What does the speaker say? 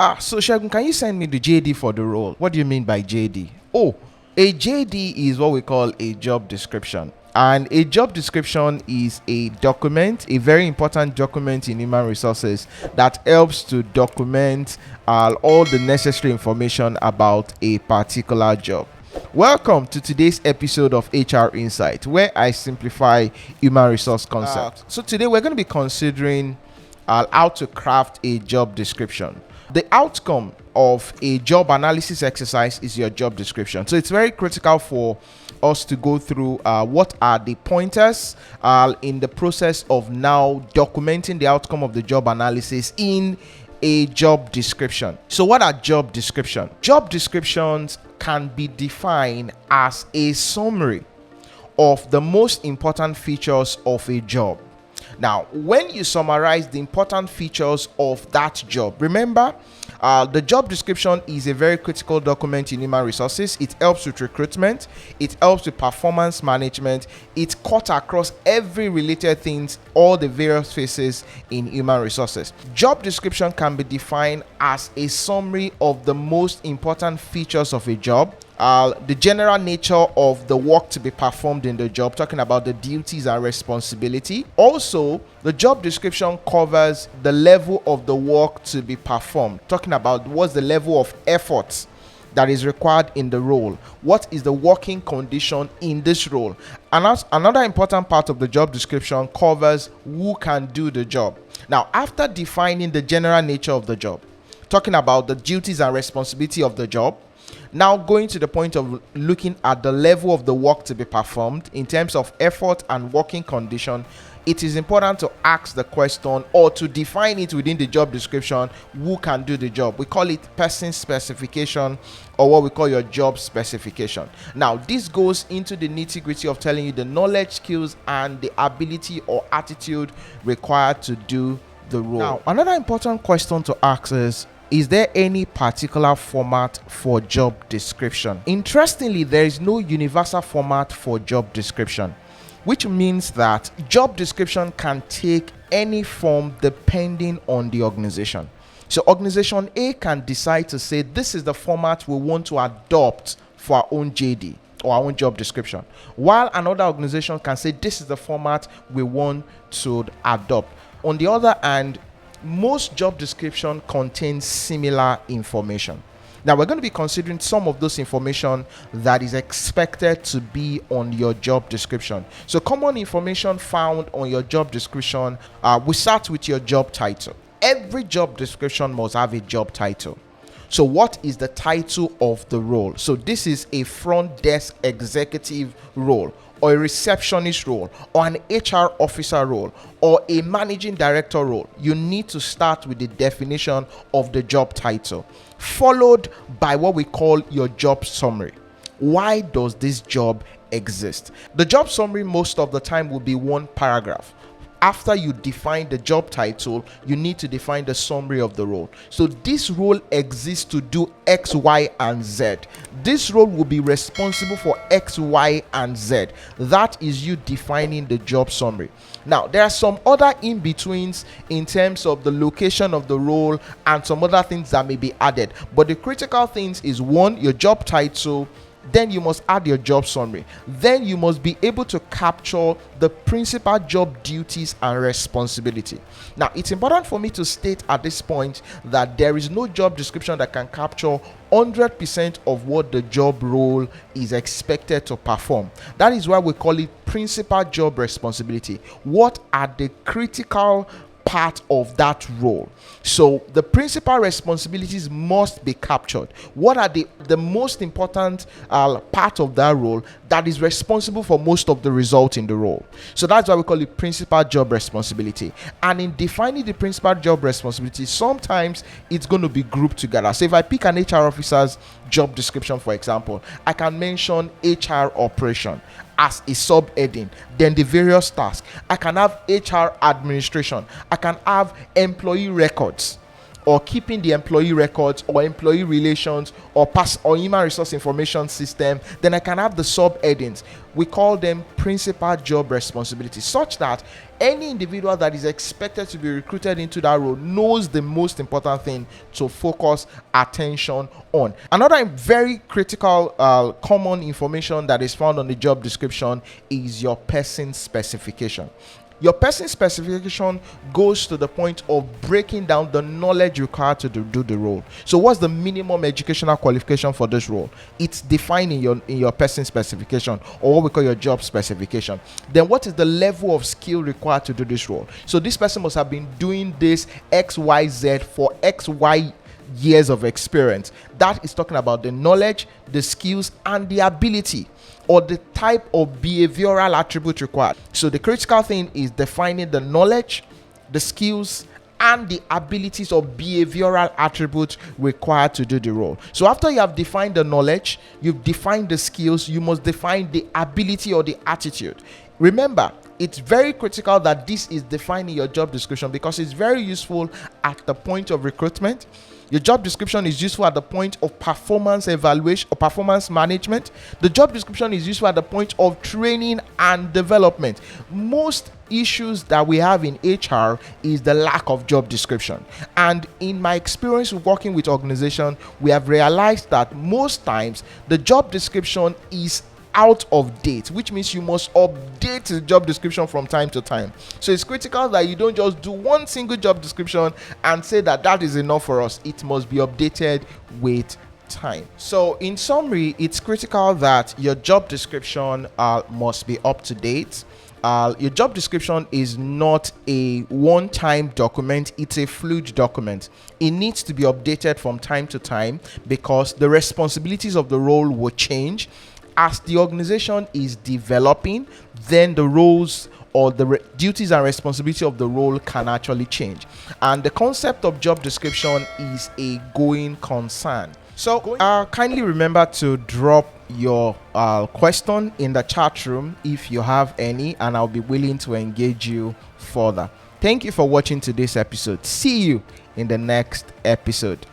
So Segun, can you send me the JD for the role? What do you mean by JD? Oh, a JD is what we call a job description. And a job description is a document, a very important document in human resources that helps to document all the necessary information about a particular job. Welcome to today's episode of HR Insight, where I simplify human resource concepts. So today we're going to be considering how to craft a job description. The outcome of a job analysis exercise is your job description. So it's very critical for us to go through what are the pointers in the process of now documenting the outcome of the job analysis in a job description. So what are job descriptions? Job descriptions can be defined as a summary of the most important features of a job. Now, when you summarize the important features of that job, remember, the job description is a very critical document in human resources. It helps with recruitment. It helps with performance management. It cuts across every related things, all the various phases in human resources. Job description can be defined as a summary of the most important features of a job, the general nature of the work to be performed in the job, talking about the duties and responsibility. Also, the job description covers the level of the work to be performed, talking about what's the level of effort that is required in the role, what is the working condition in this role. And another important part of the job description covers who can do the job. Now, after defining the general nature of the job, talking about the duties and responsibility of the job, now going to the point of looking at the level of the work to be performed in terms of effort and working condition, it is important to ask the question or to define it within the job description, who can do the job. We call it person specification, or what we call your job specification. Now, this goes into the nitty-gritty of telling you the knowledge, skills, and the ability or attitude required to do the role. Now, another important question to ask is there any particular format for job description? Interestingly, there is no universal format for job description, which means that job description can take any form depending on the organization. So organization A can decide to say, this is the format we want to adopt for our own JD or our own job description, while another organization can say, this is the format we want to adopt. On the other hand, most job description contains similar information. Now, we're going to be considering some of those information that is expected to be on your job description. So common information found on your job description, we start with your job title. Every job description must have a job title. So what is the title of the role? So this is a front desk executive role, or a receptionist role, or an HR officer role, or a managing director role. You need to start with the definition of the job title, followed by what we call your job summary. Why does this job exist? The job summary most of the time will be one paragraph. After you define the job title, you need to define the summary of the role. So this role exists to do X, Y, and Z. This role will be responsible for X, Y, and Z. That is you defining the job summary. Now, there are some other in-betweens in terms of the location of the role and some other things that may be added. But the critical things is, one, your job title. Then you must add your job summary. Then you must be able to capture the principal job duties and responsibility. Now, it's important for me to state at this point that there is no job description that can capture 100% of what the job role is expected to perform. That is why we call it principal job responsibility. What are the critical part of that role? So the principal responsibilities must be captured. What are the most important part of that role that is responsible for most of the result in the role? So that's why we call it principal job responsibility. And in defining the principal job responsibility, sometimes it's going to be grouped together. So if I pick an HR officer's job description, for example, I can mention HR operation as a sub-heading, then the various tasks. I can have HR administration. I can have employee records. or keeping the employee records or employee relations or human resource information system, then I can have the subheadings. We call them principal job responsibilities, such that any individual that is expected to be recruited into that role knows the most important thing to focus attention on. Another very critical common information that is found on the job description is your person specification. Your person specification goes to the point of breaking down the knowledge required to do the role. So what's the minimum educational qualification for this role? It's defined in your person specification, or what we call your job specification. Then what is the level of skill required to do this role? So this person must have been doing this XYZ for XY years of experience. That is talking about the knowledge, the skills, and the ability, or the type of behavioral attribute required. So the critical thing is defining the knowledge, the skills, and the abilities or behavioral attributes required to do the role. So after you have defined the knowledge, you've defined the skills, you must define the ability or the attitude. Remember, it's very critical that this is defined in your job description, because it's very useful at the point of recruitment. Your job description is useful at the point of performance evaluation or performance management. The job description is useful at the point of training and development. Most issues that we have in HR is the lack of job description. And in my experience working with organizations, we have realized that most times the job description is out of date, which means you must update the job description from time to time. So it's critical that you don't just do one single job description and say that is enough for us. It must be updated with time. So in summary, it's critical that your job description must be up to date. Your job description is not a one-time document, it's a fluid document. It needs to be updated from time to time, because the responsibilities of the role will change. As the organization is developing, then the roles or the duties and responsibility of the role can actually change. And the concept of job description is a going concern. So kindly remember to drop your question in the chat room if you have any, and I'll be willing to engage you further. Thank you for watching today's episode. See you in the next episode.